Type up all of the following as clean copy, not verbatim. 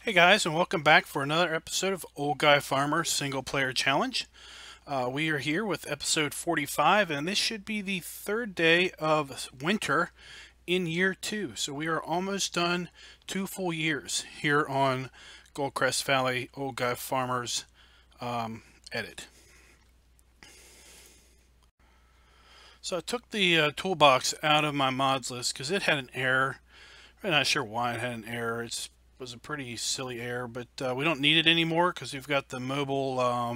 Hey guys, and welcome back for another episode of Old Guy Farmer Single Player Challenge. We are here with episode 45, and this should be the third day of winter in year 2. So we are almost done 2 full years here on Goldcrest Valley Old Guy Farmer's edit. So I took the toolbox out of my mods list because it had an error. I'm not sure why it had an error. It was a pretty silly error, but we don't need it anymore because we've got the mobile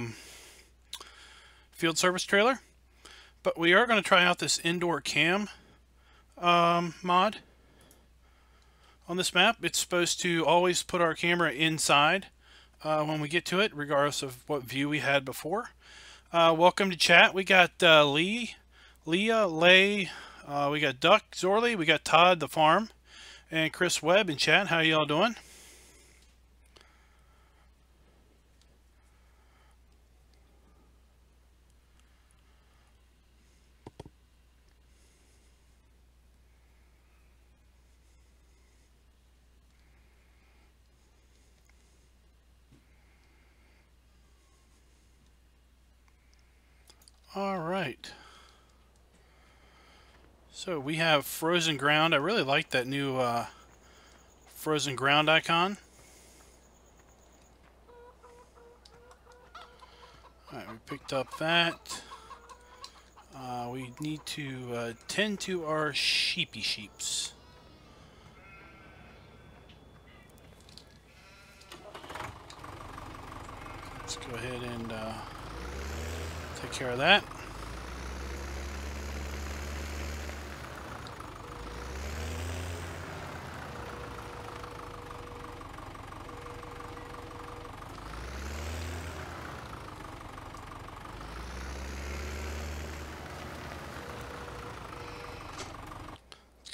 field service trailer. But we are going to try out this indoor cam mod on this map. It's supposed to always put our camera inside when we get to it, regardless of what view we had before. Welcome to chat. We got Leah, Lay, we got Duck, Zorly, we got Todd the Farm, and Chris Webb in chat. How y'all doing? All right. So we have frozen ground. I really like that new frozen ground icon. Alright, we picked up that. We need to tend to our sheeps. Let's go ahead and take care of that.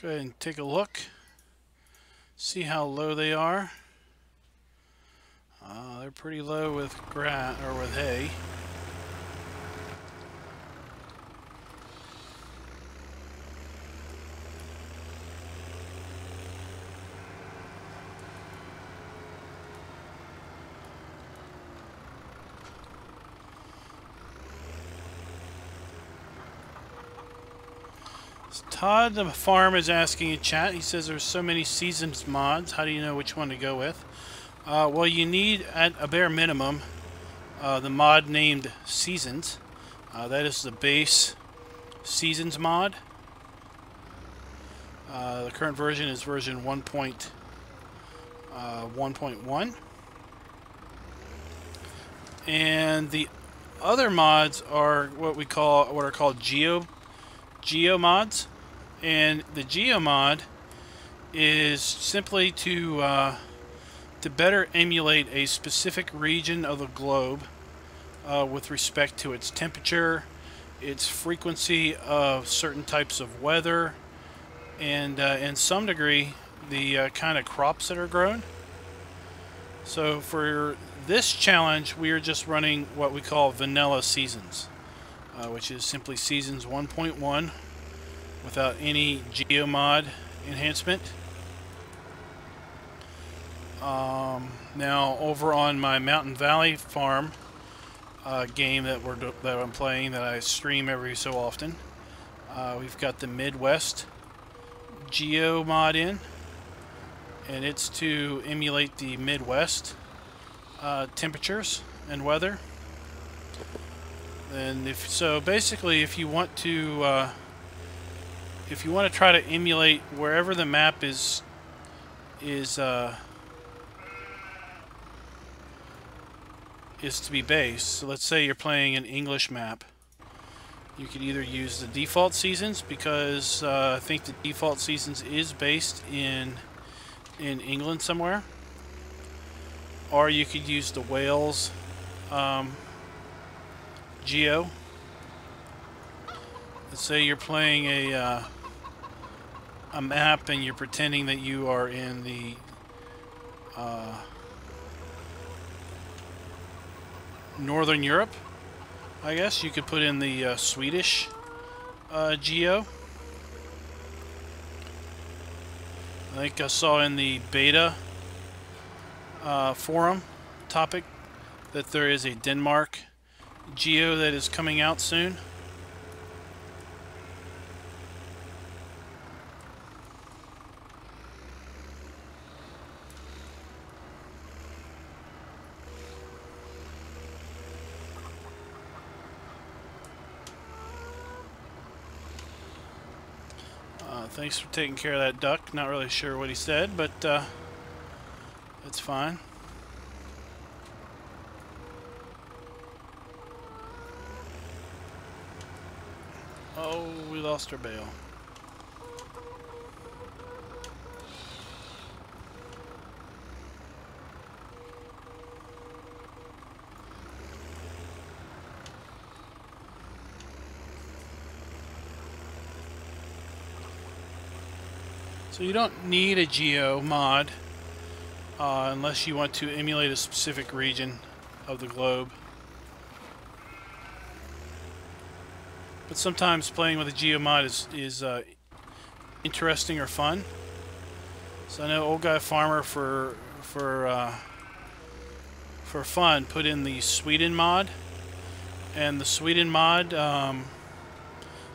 Go ahead and take a look, see how low they are. They're pretty low with grass or with hay. Todd the Farm is asking in chat. He says there's so many seasons mods. How do you know which one to go with? Well, you need at a bare minimum the mod named Seasons. That is the base Seasons mod. The current version is version 1.1. And the other mods are what are called geo mods. And the geo mod is simply to better emulate a specific region of the globe with respect to its temperature, its frequency of certain types of weather, and in some degree the kind of crops that are grown. So for this challenge we are just running what we call vanilla seasons, which is simply seasons 1.1 without any geomod enhancement. Now over on my Mountain Valley farm game that I'm playing, that I stream every so often, we've got the Midwest geomod in, and it's to emulate the Midwest temperatures and weather. And basically if you want to try to emulate wherever the map is to be based. So let's say you're playing an English map. You could either use the default seasons, because I think the default seasons is based in England somewhere, or you could use the Wales geo. Let's say you're playing a map and you're pretending that you are in the Northern Europe. I guess you could put in the Swedish geo. I think I saw in the beta forum topic that there is a Denmark Geo that is coming out soon. Thanks for taking care of that duck. Not really sure what he said, but it's fine. Oh, we lost our bail. So you don't need a geo mod unless you want to emulate a specific region of the globe. But sometimes playing with a geo mod is interesting or fun. So I know Old Guy Farmer for fun put in the Sweden mod, and the Sweden mod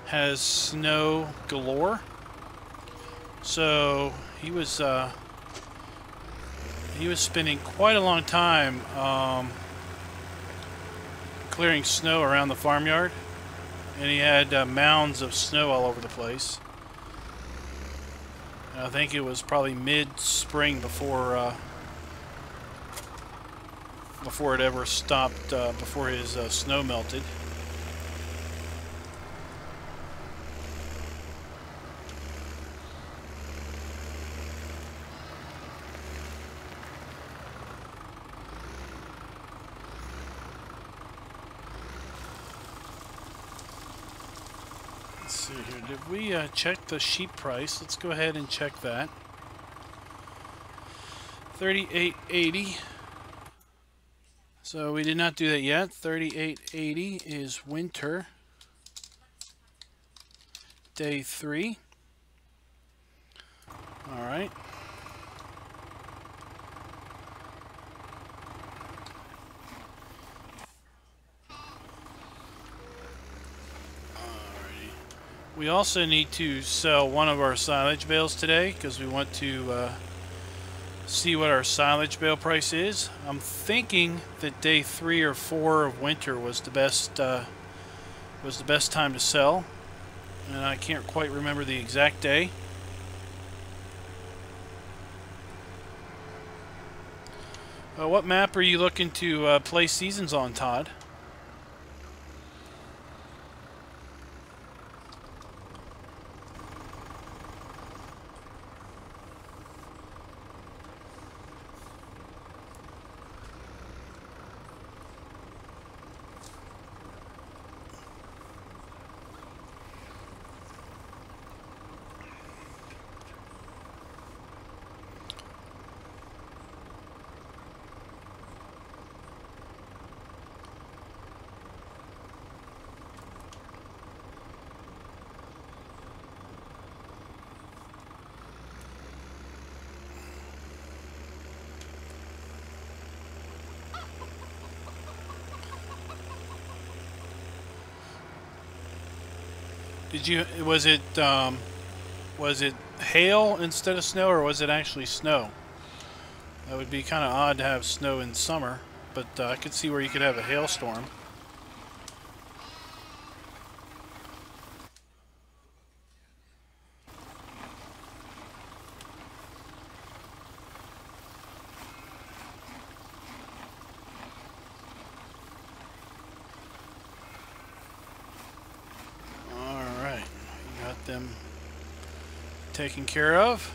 has snow galore. So he was spending quite a long time clearing snow around the farmyard, and he had mounds of snow all over the place. And I think it was probably mid-spring before it ever stopped, before his snow melted. Let's see here. Did we check the sheep price? Let's go ahead and check that. 38.80. So we did not do that yet. 38.80 is winter. Day 3. All right. We also need to sell one of our silage bales today because we want to see what our silage bale price is. I'm thinking that day 3 or 4 of winter was the best time to sell, and I can't quite remember the exact day. What map are you looking to play seasons on, Todd? Was it hail instead of snow, or was it actually snow? That would be kind of odd to have snow in summer, but I could see where you could have a hailstorm. Them taken care of.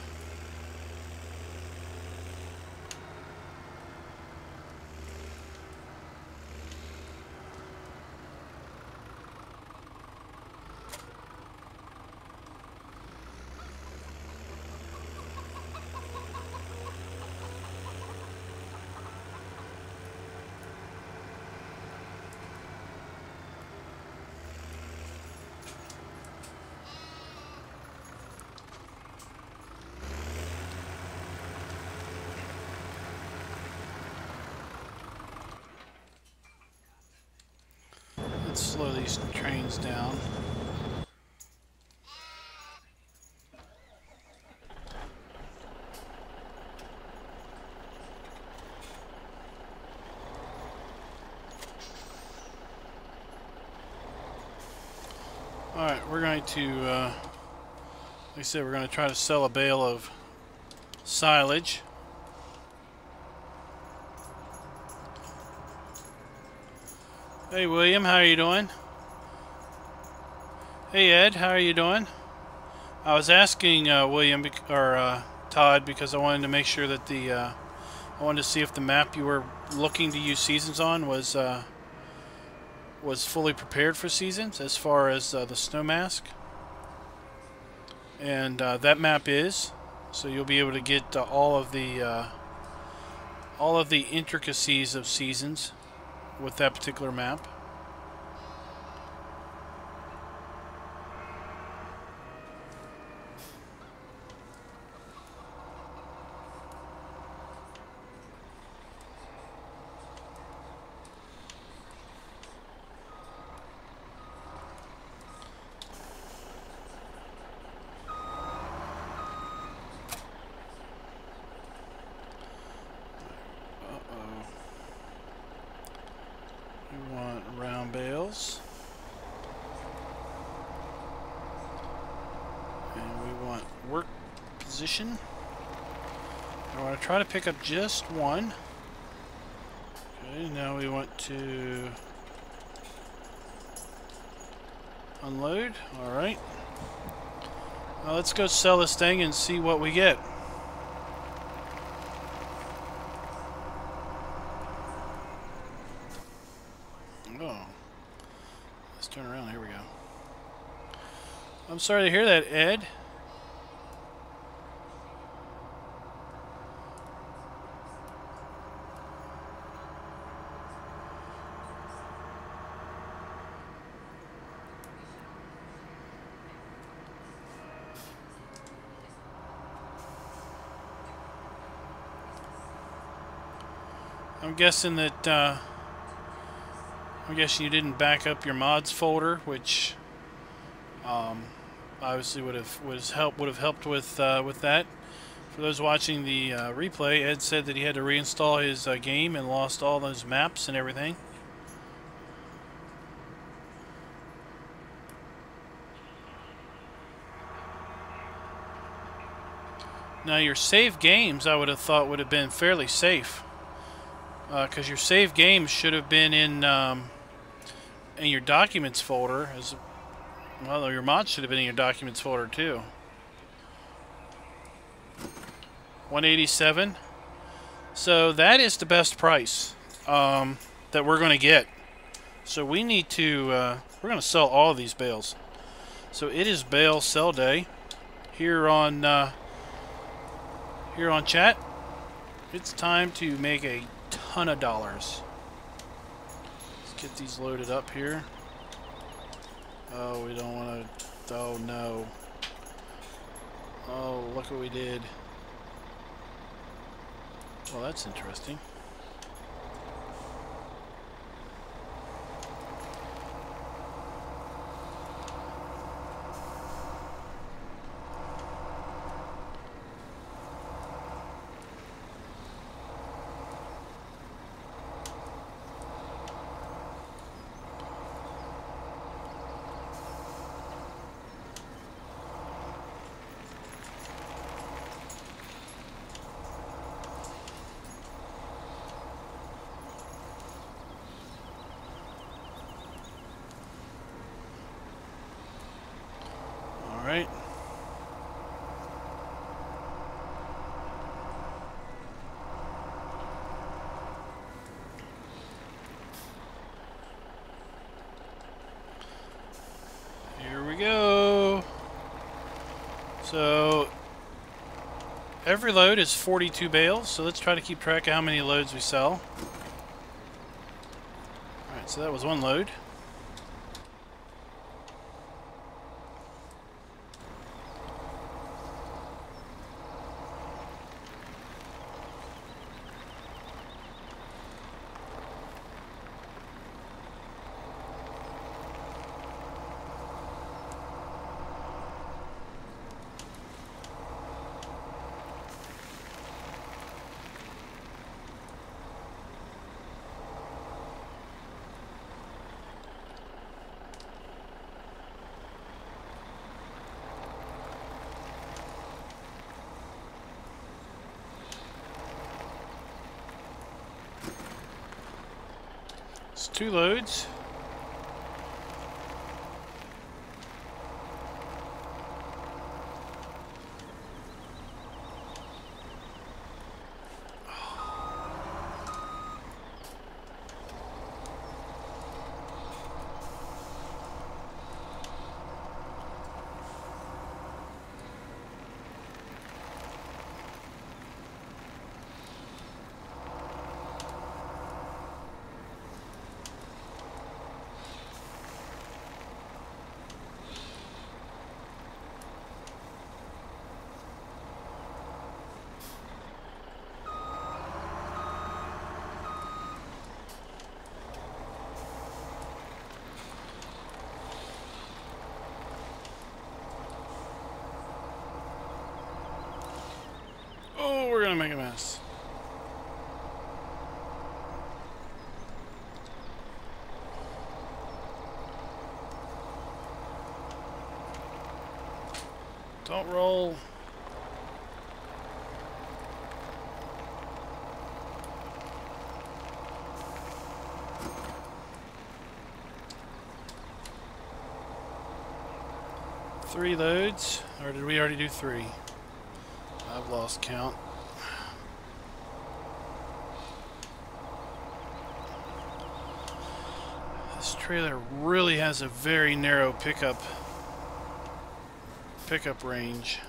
slow these trains down. Alright, we're going to, like I said, we're going to try to sell a bale of silage. Hey William, how are you doing? Hey Ed, how are you doing? I was asking William or Todd because I wanted to make sure that I wanted to see if the map you were looking to use seasons on was fully prepared for seasons as far as the snow mask, and that map is, so you'll be able to get all of the intricacies of seasons with that particular map. Position. I want to try to pick up just one. Okay, now we want to unload. Alright. Now let's go sell this thing and see what we get. Oh. Let's turn around. Here we go. I'm sorry to hear that, Ed. I'm guessing that I'm guessing you didn't back up your mods folder, which obviously would have helped with that. For those watching the replay, Ed said that he had to reinstall his game and lost all those maps and everything. Now your save games, I would have thought, would have been fairly safe. Because your save games should have been in your documents folder, as well. Your mods should have been in your documents folder too. 187. So that is the best price that we're going to get. So we need to. We're going to sell all of these bales. So it is bale sell day here on chat. It's time to make a ton of dollars. Let's get these loaded up here. Oh, we don't want to. Oh no. Oh, look what we did. Well, that's interesting. Right. Here we go. So every load is 42 bales, so let's try to keep track of how many loads we sell. Alright, so that was one load. It's 2 loads. Oh, we're gonna make a mess. Don't roll. Three loads, or did we already do 3? I've lost count. This trailer really has a very narrow pickup range.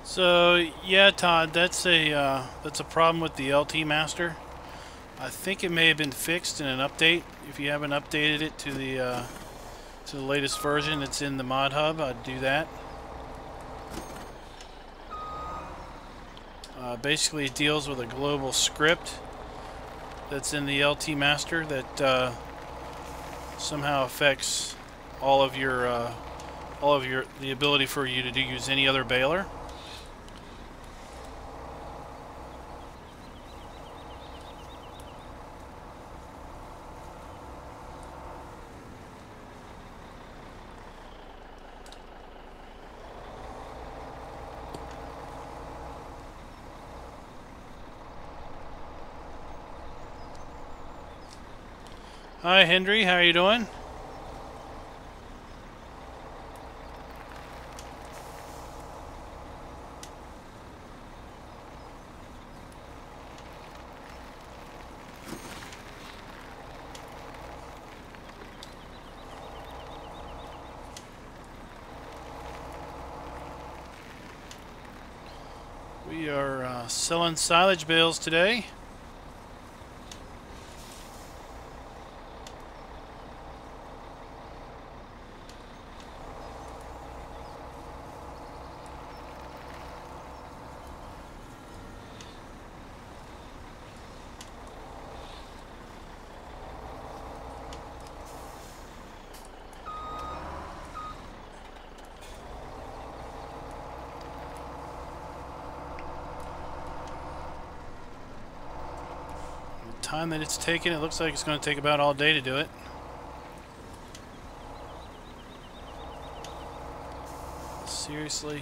So yeah, Todd, that's a problem with the LT Master. I think it may have been fixed in an update. If you haven't updated it to the latest version that's in the mod hub, I'd do that. Basically, it deals with a global script that's in the LT Master that somehow affects all of the ability for you to use any other baler. Hi, Hendry. How are you doing? We are selling silage bales today. Time that it's taken, it looks like it's going to take about all day to do it. Seriously.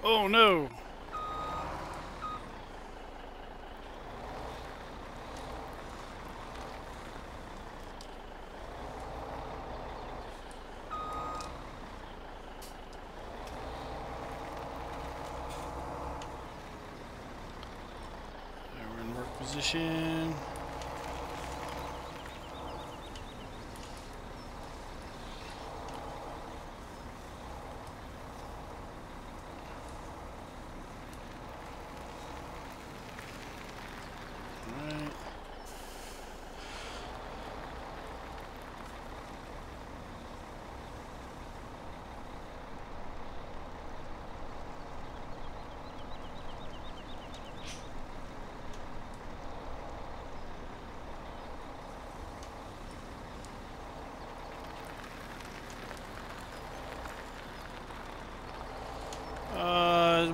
Oh no! We're in work position.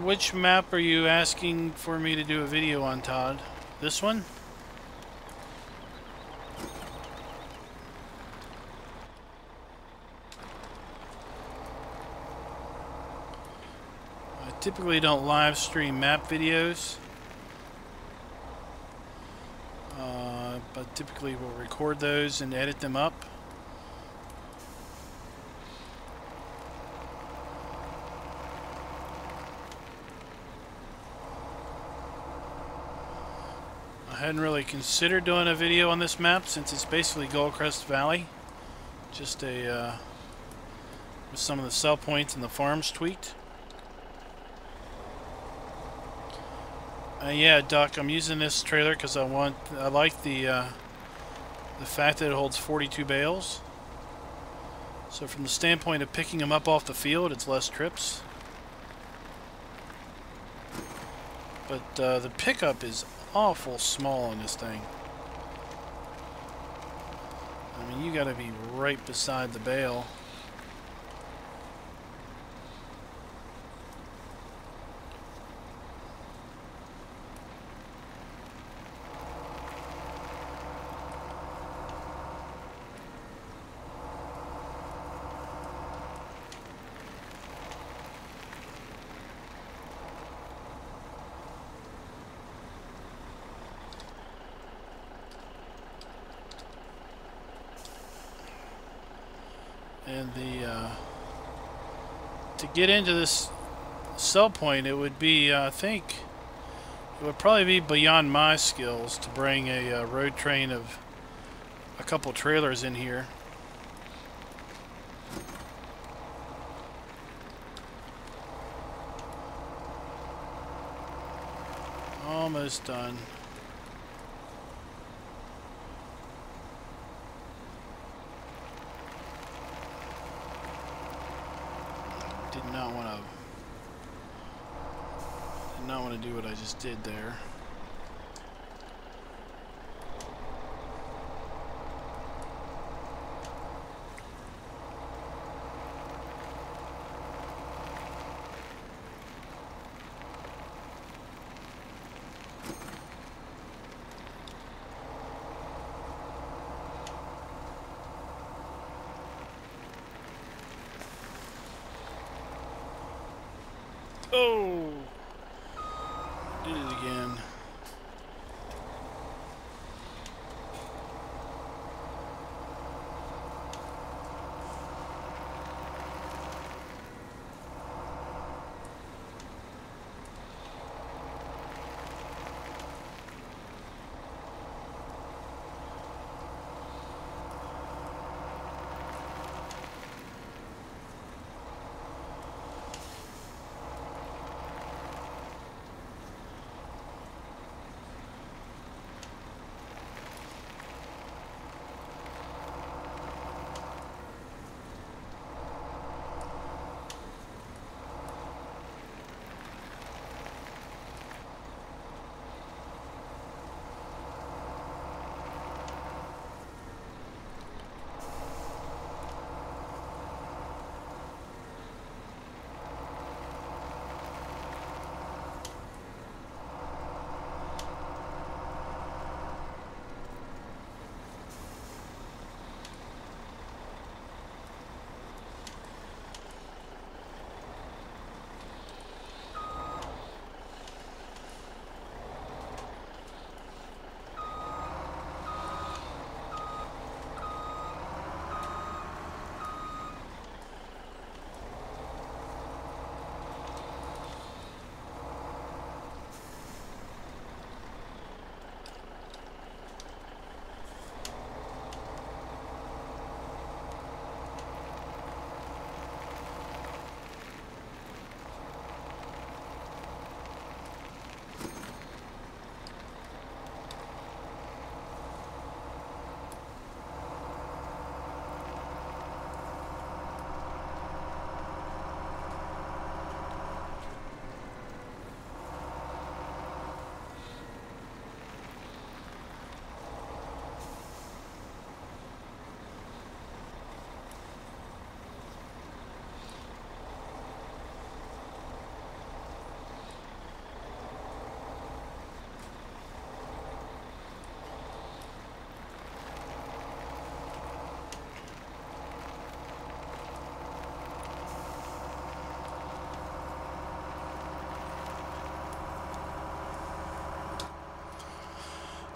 Which map are you asking for me to do a video on, Todd? This one? I typically don't live stream map videos. But typically we'll record those and edit them up. I hadn't really considered doing a video on this map since it's basically Goldcrest Valley. Just a with some of the sell points and the farms tweaked. Yeah, Duck, I'm using this trailer because I like the fact that it holds 42 bales. So from the standpoint of picking them up off the field, it's less trips. But the pickup is awful small on this thing. I mean, you gotta be right beside the bale. And to get into this sell point, it would be, I think, it would probably be beyond my skills to bring a road train of a couple trailers in here. Almost done. Did not want to do what I just did there. Oh! Did it again.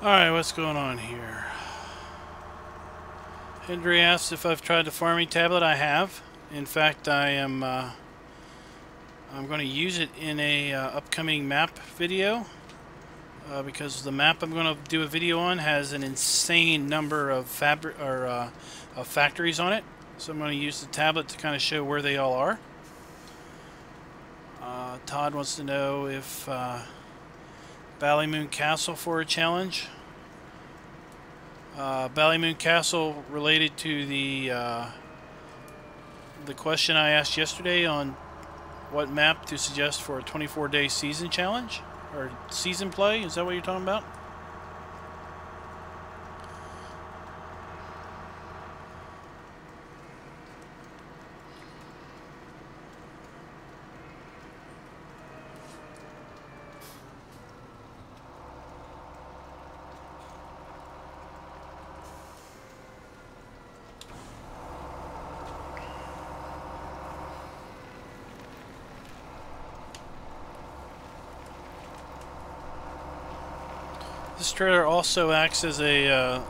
Alright, what's going on here? Henry asks if I've tried the farming tablet. I have. In fact, I'm going to use it in a upcoming map video because the map I'm going to do a video on has an insane number of factories on it. So I'm going to use the tablet to kind of show where they all are. Todd wants to know if Ballymoon Castle for a challenge. Ballymoon Castle related to the question I asked yesterday on what map to suggest for a 24-day season challenge or season play. Is that what you're talking about? This trailer also acts as a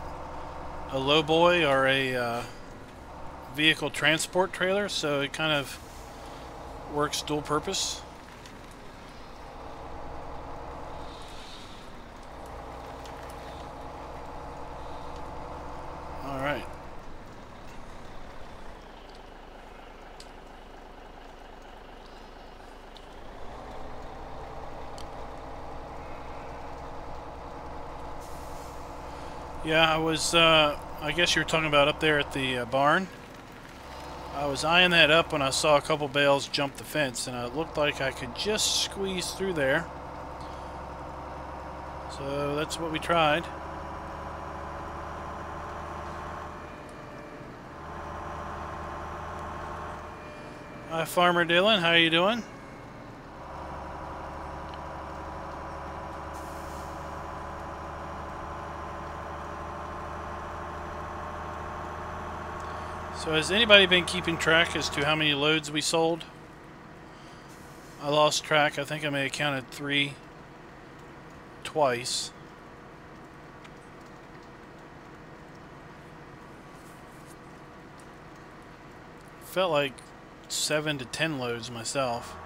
lowboy or a vehicle transport trailer, so it kind of works dual purpose. All right. Yeah, I was, I guess you were talking about up there at the barn. I was eyeing that up when I saw a couple bales jump the fence, and it looked like I could just squeeze through there. So that's what we tried. Hi, Farmer Dylan. How are you doing? So has anybody been keeping track as to how many loads we sold? I lost track. I think I may have counted 3 twice. Felt like 7 to 10 loads myself.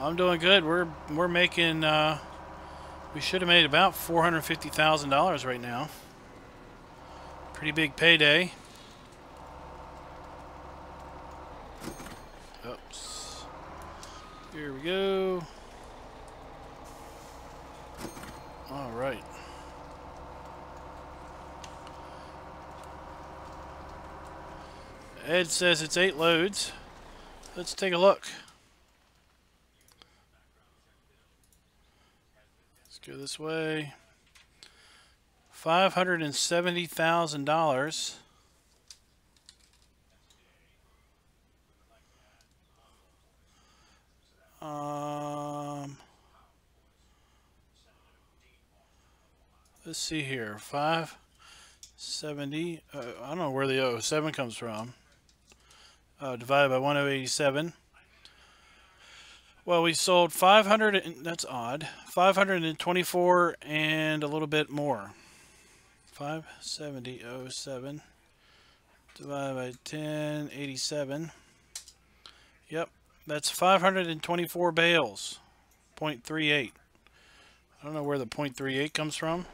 I'm doing good. We're making we should have made about $450,000 right now. Pretty big payday. Oops. Here we go. All right. Ed says it's 8 loads. Let's take a look. Go this way. $570,000. Let's see here. 570. I don't know where the 07 comes from. Divided by 1087. Well, we sold 500, that's odd, 524 and a little bit more. 570.07 divided by 1087. Yep, that's 524 bales, 0.38. I don't know where the 0.38 comes from.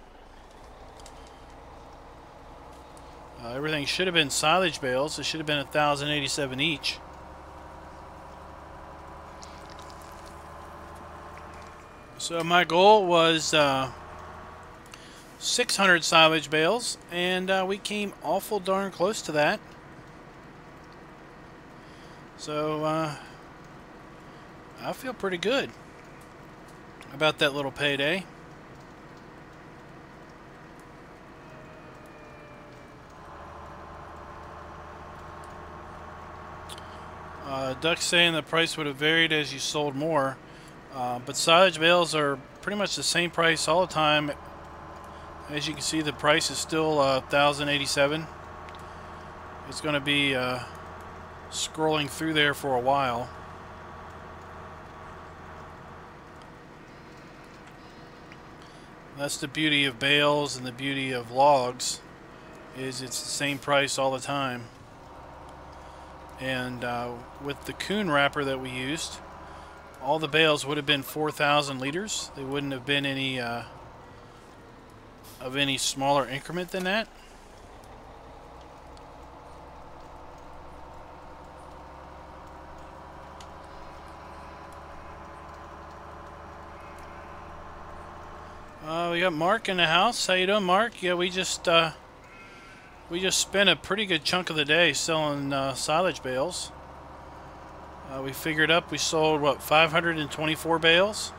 Everything should have been silage bales. It should have been 1,087 each. So my goal was 600 silage bales, and we came awful darn close to that. So I feel pretty good about that little payday. Duck's saying the price would have varied as you sold more. But silage bales are pretty much the same price all the time. As you can see, the price is still 1,087. It's going to be scrolling through there for a while. That's the beauty of bales and the beauty of logs, is it's the same price all the time. And with the coon wrapper that we used, all the bales would have been 4,000 liters. They wouldn't have been any of any smaller increment than that. We got Mark in the house. How you doing, Mark? Yeah, we just spent a pretty good chunk of the day selling silage bales. We figured up we sold, what, 524 bales?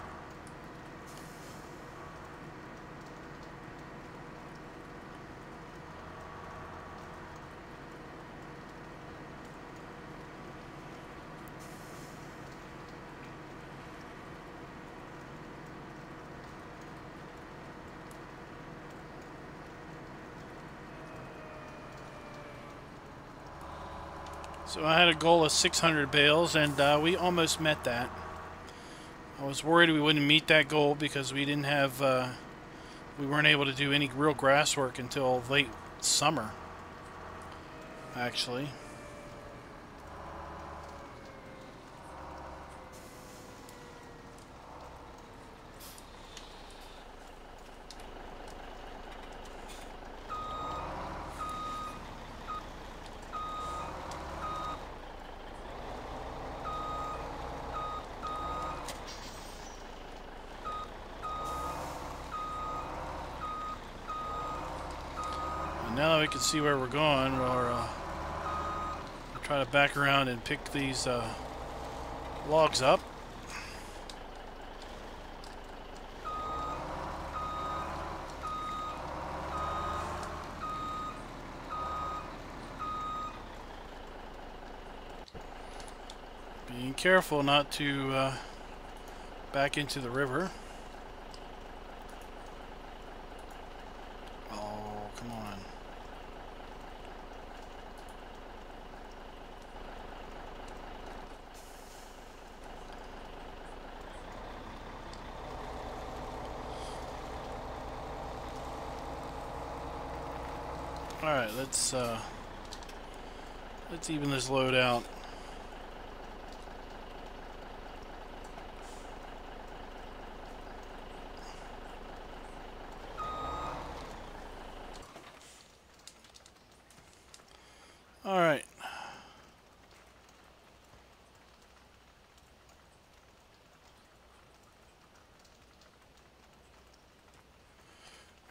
So I had a goal of 600 bales, and we almost met that. I was worried we wouldn't meet that goal because we didn't have, we weren't able to do any real grass work until late summer, actually. Now that we can see where we're going, we'll try to back around and pick these logs up. Being careful not to back into the river. Oh, come on. Alright, let's even this load out. Alright.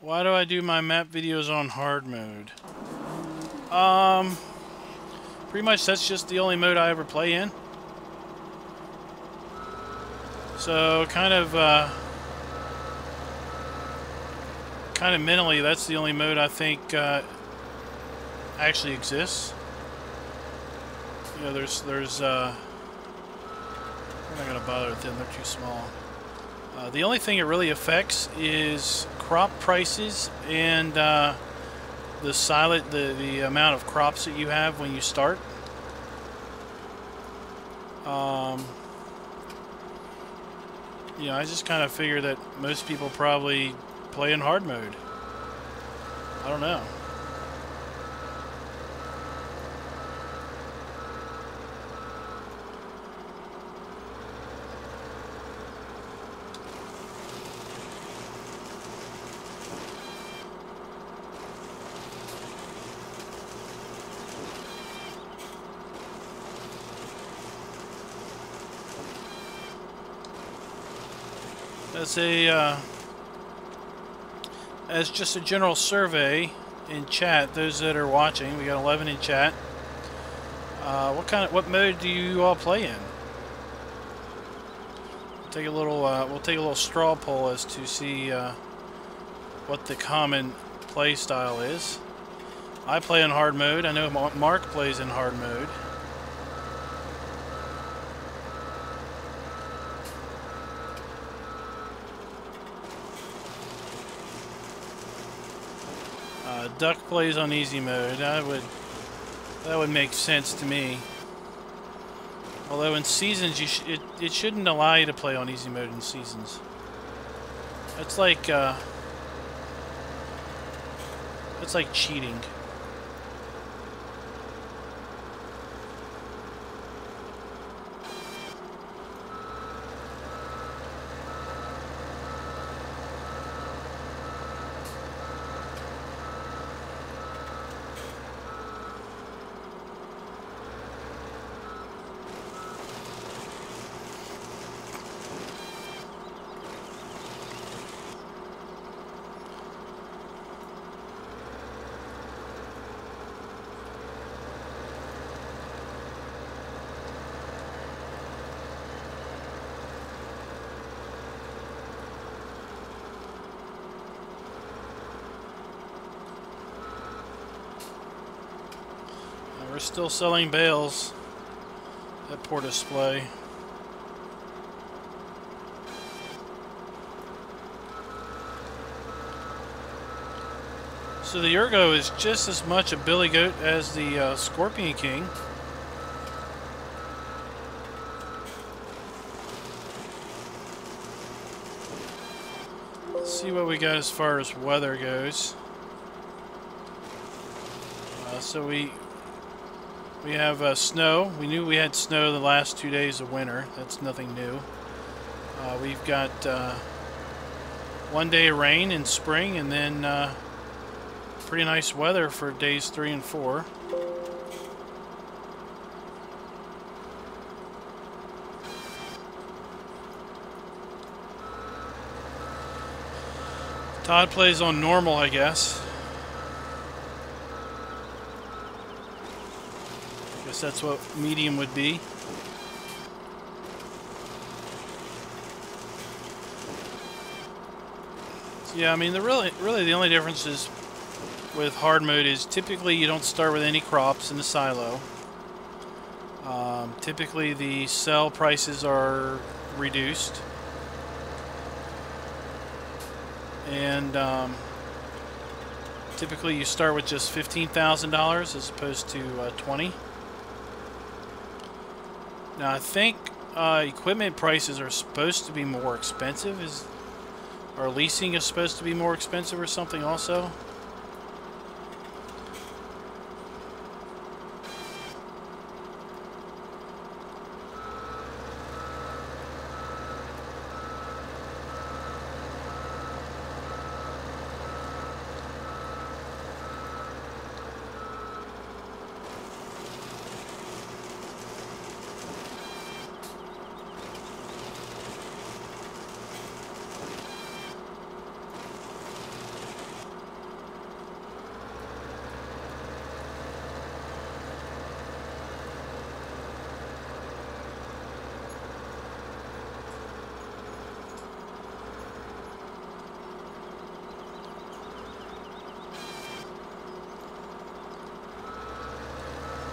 Why do I do my map videos on hard mode? Pretty much that's just the only mode I ever play in. So kind of mentally, that's the only mode I think actually exists. You know, there's we're not gonna bother with them; they're too small. The only thing it really affects is crop prices and the amount of crops that you have when you start. You know, I just kind of figure that most people probably play in hard mode. I don't know. As just a general survey in chat, those that are watching, we got 11 in chat. What mode do you all play in? We'll take a little straw poll as to see what the common play style is. I play in hard mode. I know Mark plays in hard mode. Duck plays on easy mode. That would make sense to me. Although in seasons, it shouldn't allow you to play on easy mode in seasons. That's like It's like cheating. We're still selling bales at Port Display. So the Ergo is just as much a billy goat as the Scorpion King. Let's see what we got as far as weather goes. So we have snow. We knew we had snow the last 2 days of winter. That's nothing new. We've got 1 day of rain in spring, and then pretty nice weather for days 3 and 4. Todd plays on normal, I guess. That's what medium would be. So yeah, I mean, really the only difference is with hard mode is typically you don't start with any crops in the silo. Typically the sell prices are reduced, and typically you start with just $15,000 as opposed to 20. Now I think equipment prices are supposed to be more expensive. Or leasing is supposed to be more expensive or something also.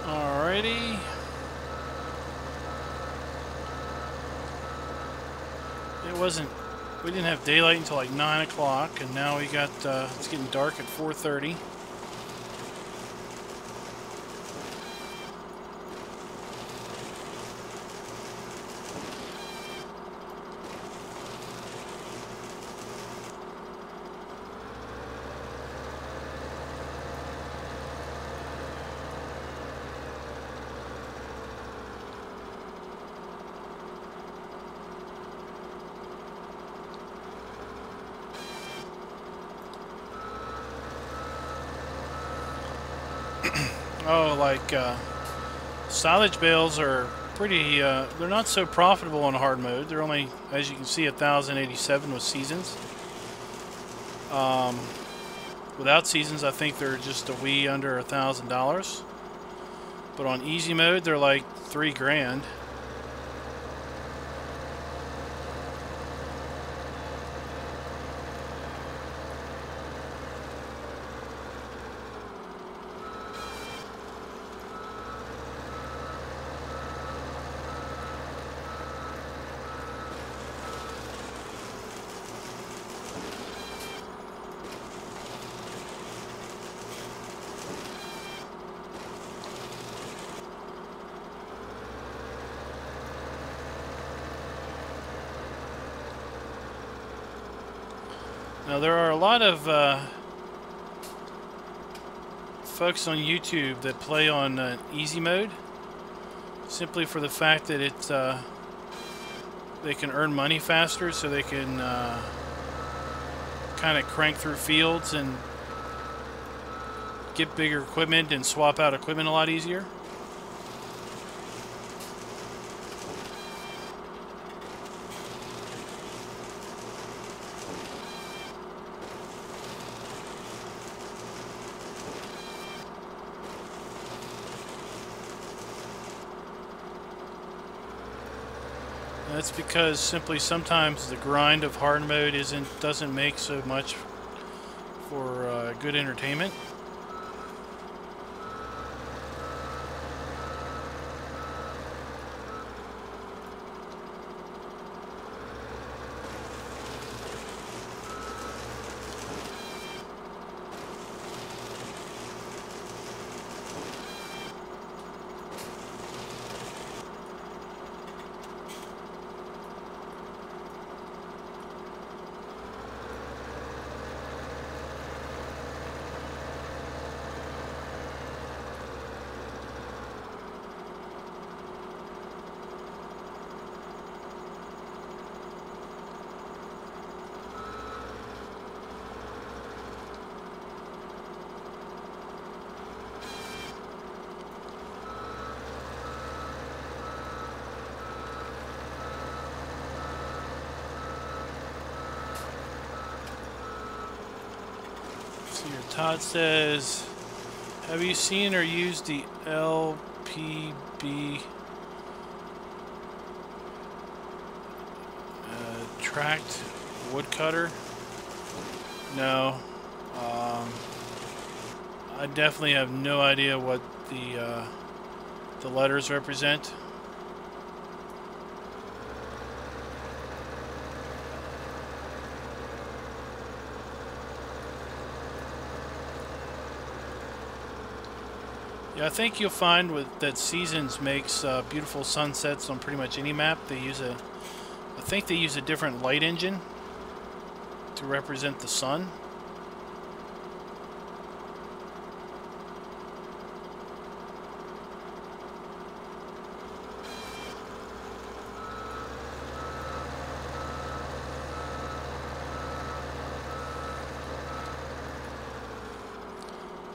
Alrighty. We didn't have daylight until like 9 o'clock, and now we got, it's getting dark at 4:30. Oh, like silage bales are pretty, they're not so profitable on hard mode. They're only, as you can see, 1,087 with seasons. Without seasons, I think they're just a wee under $1,000. But on easy mode, they're like $3 grand. Now there are a lot of folks on YouTube that play on easy mode, simply for the fact that it's they can earn money faster, so they can kind of crank through fields and get bigger equipment and swap out equipment a lot easier. That's because simply sometimes the grind of hard mode doesn't make so much for good entertainment. Todd says, have you seen or used the LPB tracked woodcutter? No. I definitely have no idea what the letters represent. Yeah, I think you'll find that Seasons makes beautiful sunsets on pretty much any map. I think they use a different light engine to represent the sun.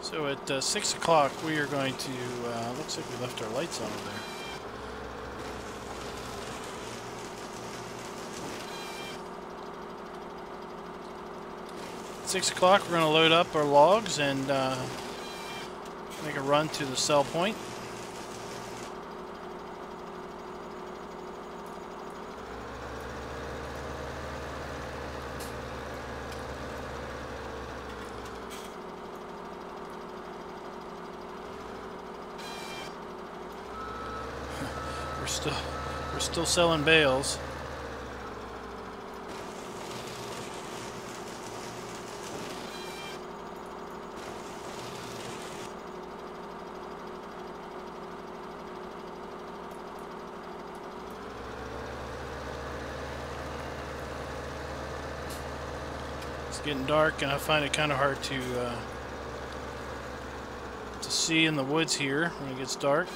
So at 6 o'clock we are going to, looks like we left our lights on over there. At 6 o'clock we're going to load up our logs and make a run to the sell point. We're still selling bales. It's getting dark, and I find it kind of hard to see in the woods here when it gets dark.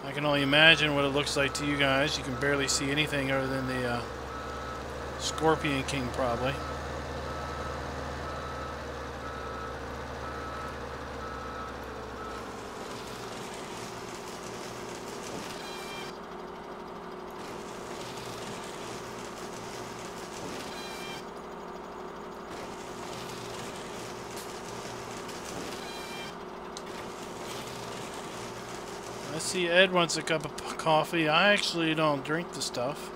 I can only imagine what it looks like to you guys. You can barely see anything other than the Scorpion King, probably. I see Ed wants a cup of coffee. I actually don't drink the stuff.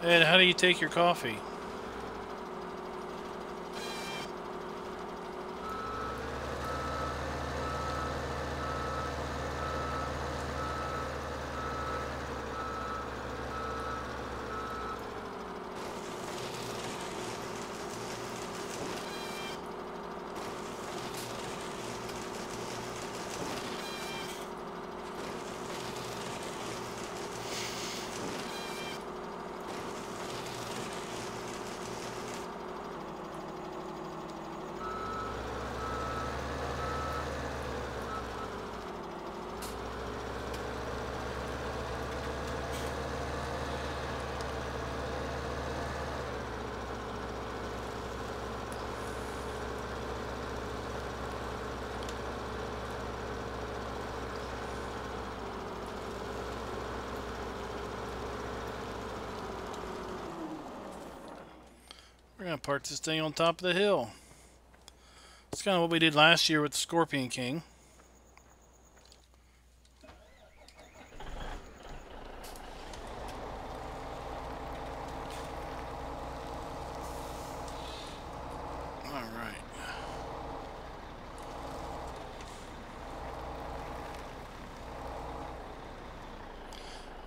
Ed, how do you take your coffee? gonna park this thing on top of the hill. It's kind of what we did last year with the Scorpion King. Alright.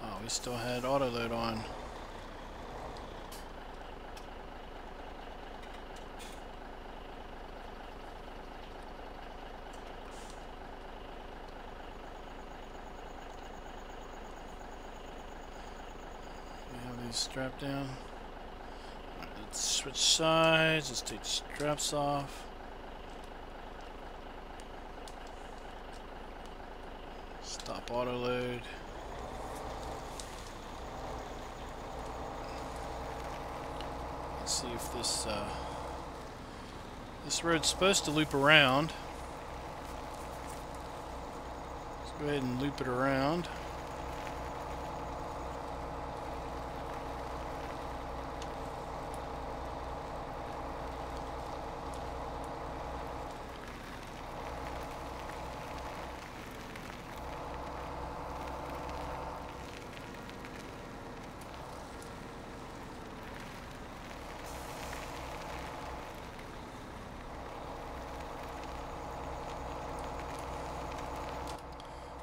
Oh, we still had auto load on. Strap down. Right, let's switch sides. Let's take the straps off. Stop auto load. Let's see if this this road's supposed to loop around. Let's go ahead and loop it around.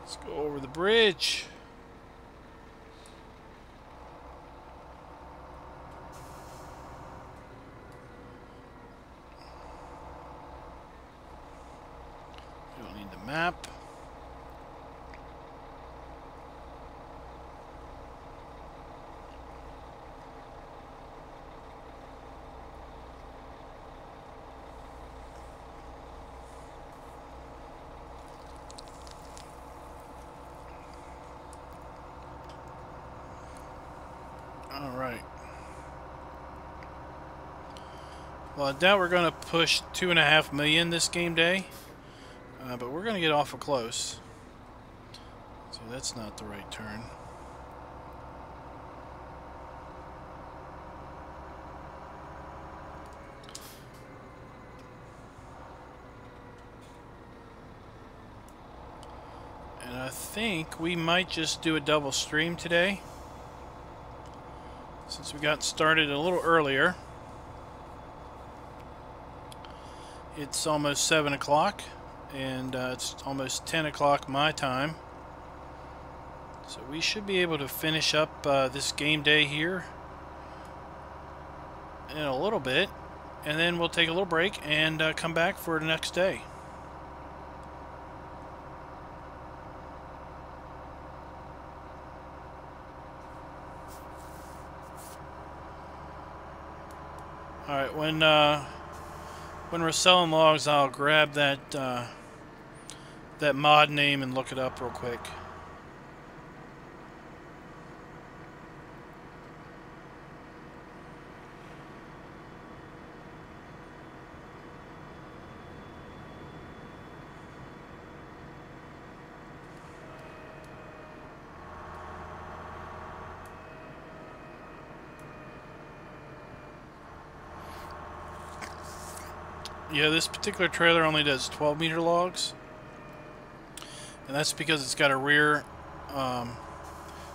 Let's go over the bridge. You don't need the map. Alright. Well, I doubt we're going to push 2.5 million this game day. But we're going to get awful close. So that's not the right turn. And I think we might just do a double stream today, since we got started a little earlier. It's almost 7 o'clock, and it's almost 10 o'clock my time. So we should be able to finish up this game day here in a little bit, and then we'll take a little break and come back for the next day. Alright, when we're selling logs, I'll grab that that mod name and look it up real quick. Yeah, this particular trailer only does 12-meter logs, and that's because it's got a rear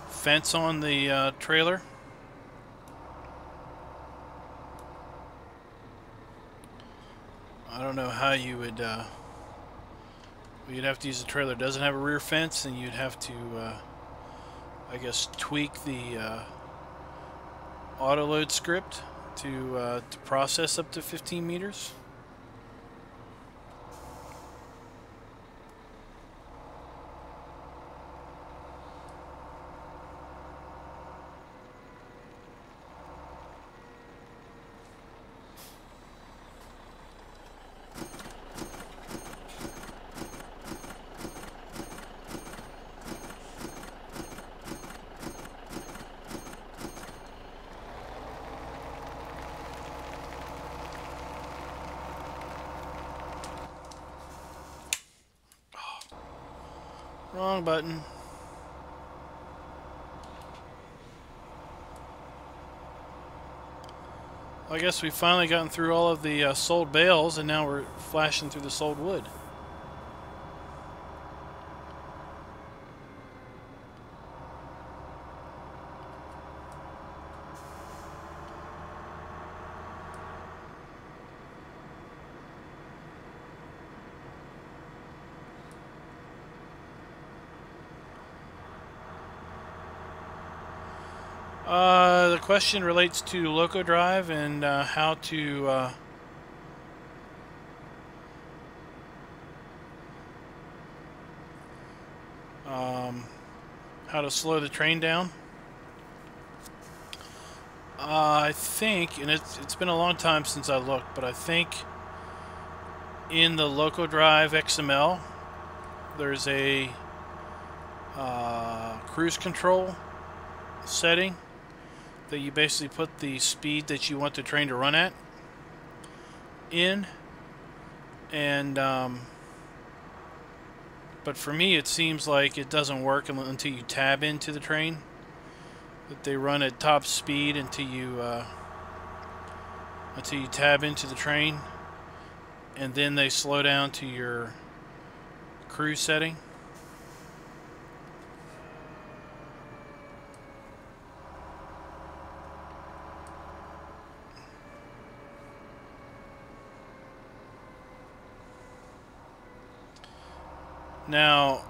fence on the trailer. I don't know how you would you'd have to use a trailer that doesn't have a rear fence, and you'd have to I guess tweak the auto load script to process up to 15 meters. Wrong button. I guess we've finally gotten through all of the sold bales, and now we're flashing through the sold wood. The question relates to Loco Drive and how to slow the train down. I think, and it's been a long time since I looked, but I think in the Loco Drive XML there's a cruise control setting that you basically put the speed that you want the train to run at in, and but for me it seems like it doesn't work until you tab into the train, that they run at top speed until you tab into the train, and then they slow down to your cruise setting. Now,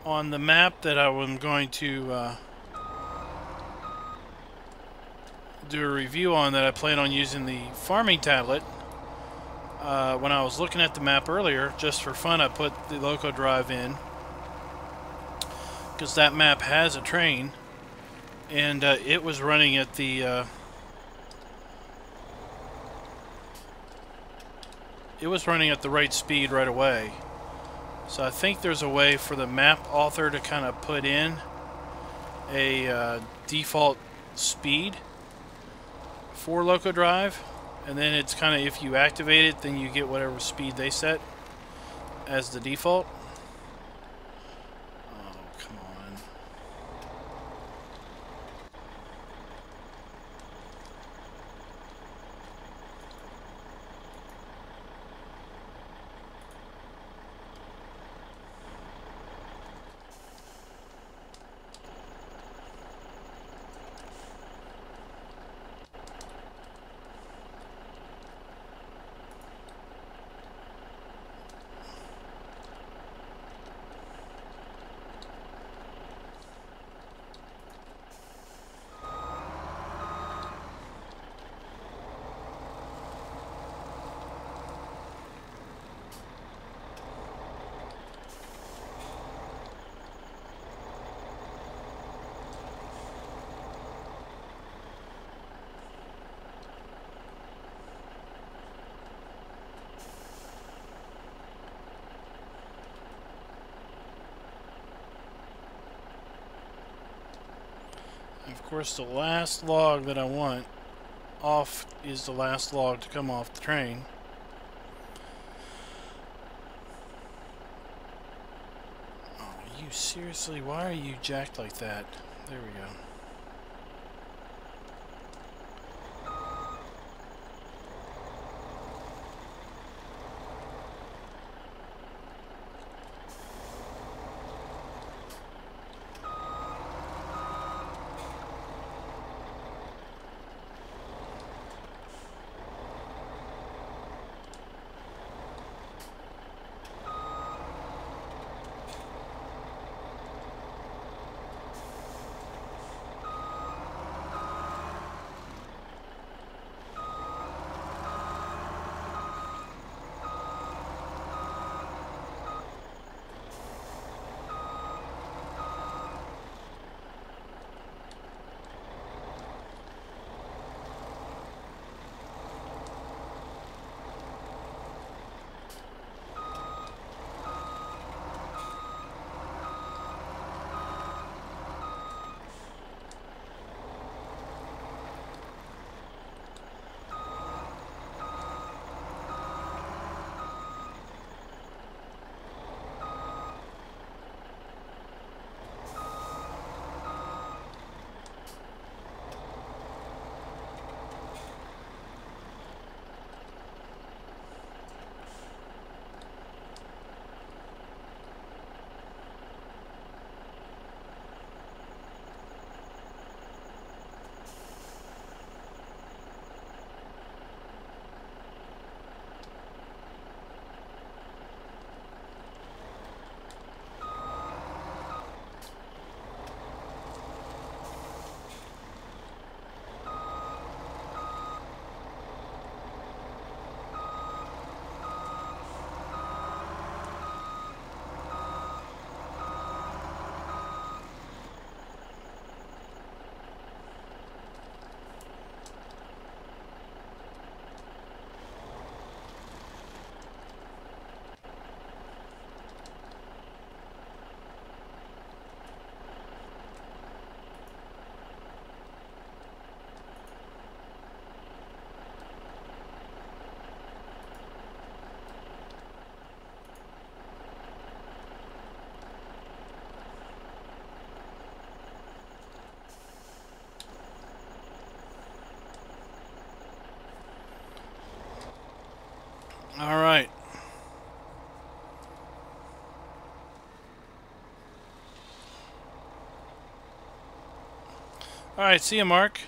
on the map that I'm going to do a review on, that I plan on using the farming tablet, when I was looking at the map earlier, just for fun, I put the Loco Drive in, because that map has a train, and it was running at the right speed right away. So I think there's a way for the map author to kind of put in a default speed for Loco Drive, and then it's kind of, if you activate it, then you get whatever speed they set as the default. Oh, come on. Of course, the last log that I want off is the last log to come off the train. Oh, you seriously? Why are you jacked like that? There we go. Alright, see you, Mark.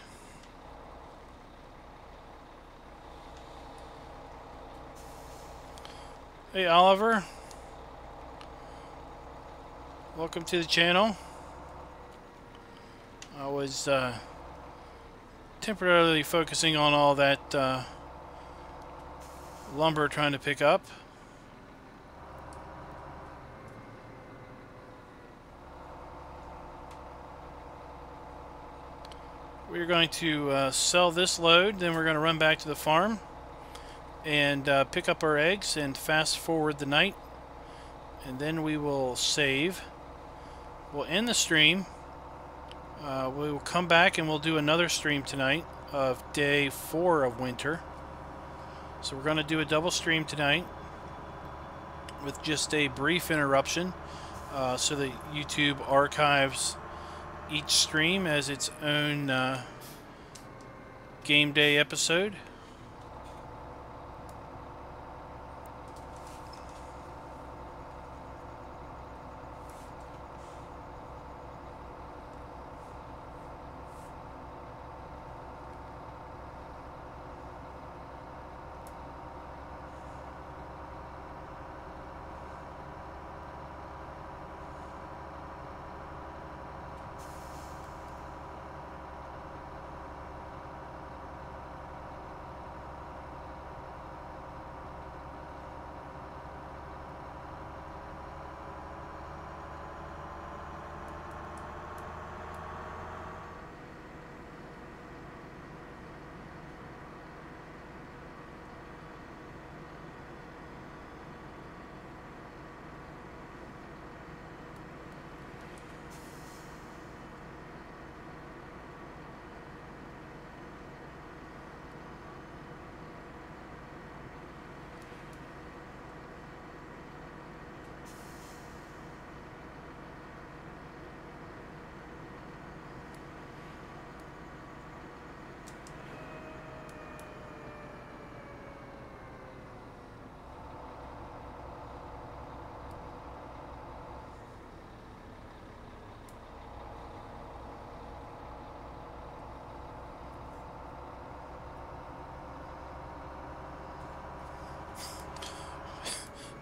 Hey, Oliver. Welcome to the channel. I was temporarily focusing on all that lumber trying to pick up. We're going to sell this load, then we're going to run back to the farm and pick up our eggs and fast forward the night, and then we will save. We'll end the stream. We will come back and we'll do another stream tonight of day 4 of winter. So we're going to do a double stream tonight with just a brief interruption so that YouTube archives each stream as its own game day episode.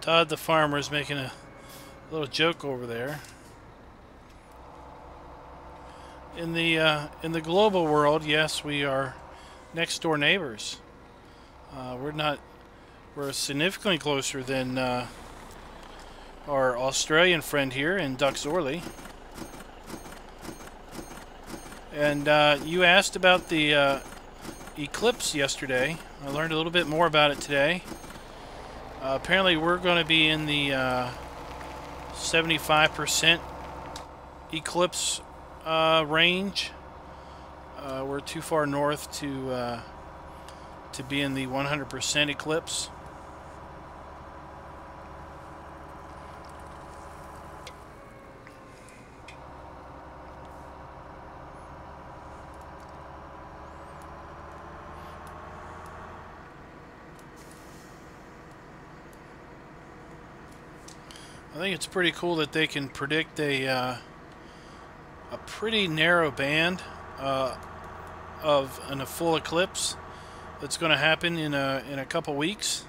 Todd the farmer is making a little joke over there. In the global world, yes, we are next door neighbors. We're significantly closer than our Australian friend here in Zorly. And you asked about the eclipse yesterday. I learned a little bit more about it today. Apparently we're going to be in the 75% eclipse range. We're too far north to be in the 100% eclipse. I think it's pretty cool that they can predict a pretty narrow band of a full eclipse that's going to happen in a couple weeks.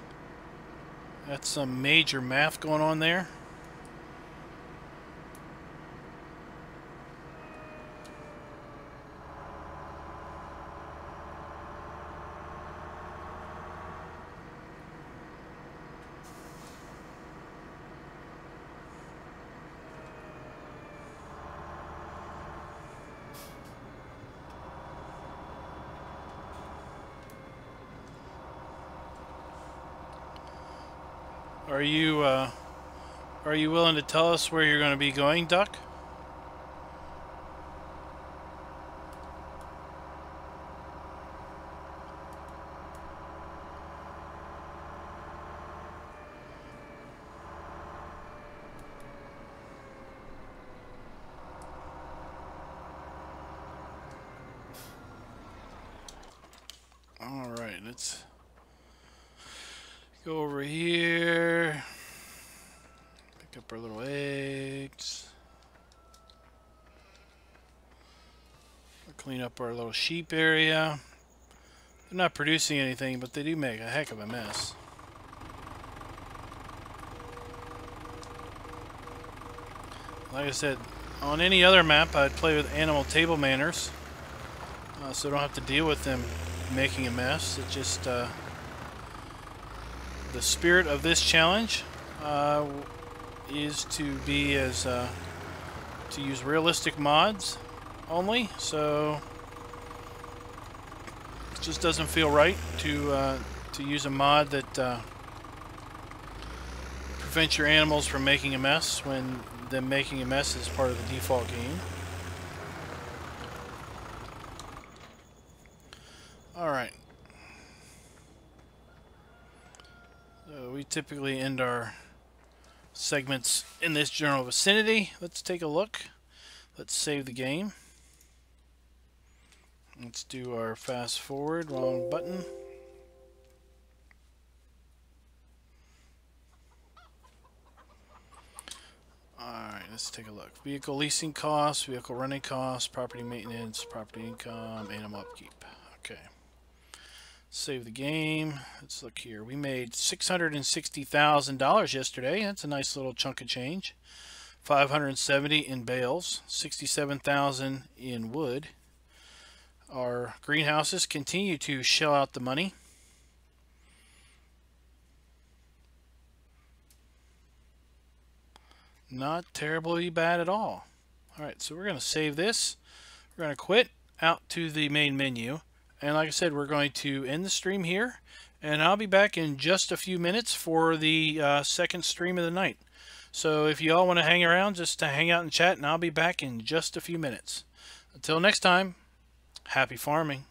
That's some major math going on there. Are you willing to tell us where you're going to be going, Duck? All right, let's go over here. Pick up our little eggs. Clean up our little sheep area. They're not producing anything, but they do make a heck of a mess. Like I said, on any other map, I'd play with animal table manners, so I don't have to deal with them making a mess. It just the spirit of this challenge is to be as to use realistic mods only. So it just doesn't feel right to use a mod that prevents your animals from making a mess when them making a mess is part of the default game. Alright. So we typically end our segments in this general vicinity. Let's take a look. Let's save the game. Let's do our fast forward. Wrong button. Alright, let's take a look. Vehicle leasing costs, vehicle running costs, property maintenance, property income, animal upkeep. Okay. Save the game. Let's look here. We made $660,000 yesterday. That's a nice little chunk of change. 570 in bales, 67,000 in wood. Our greenhouses continue to shell out the money. Not terribly bad at all. Alright, so we're going to save this. We're going to quit out to the main menu. And like I said, we're going to end the stream here. And I'll be back in just a few minutes for the second stream of the night. So if you all want to hang around, just to hang out and chat, and I'll be back in just a few minutes. Until next time, happy farming.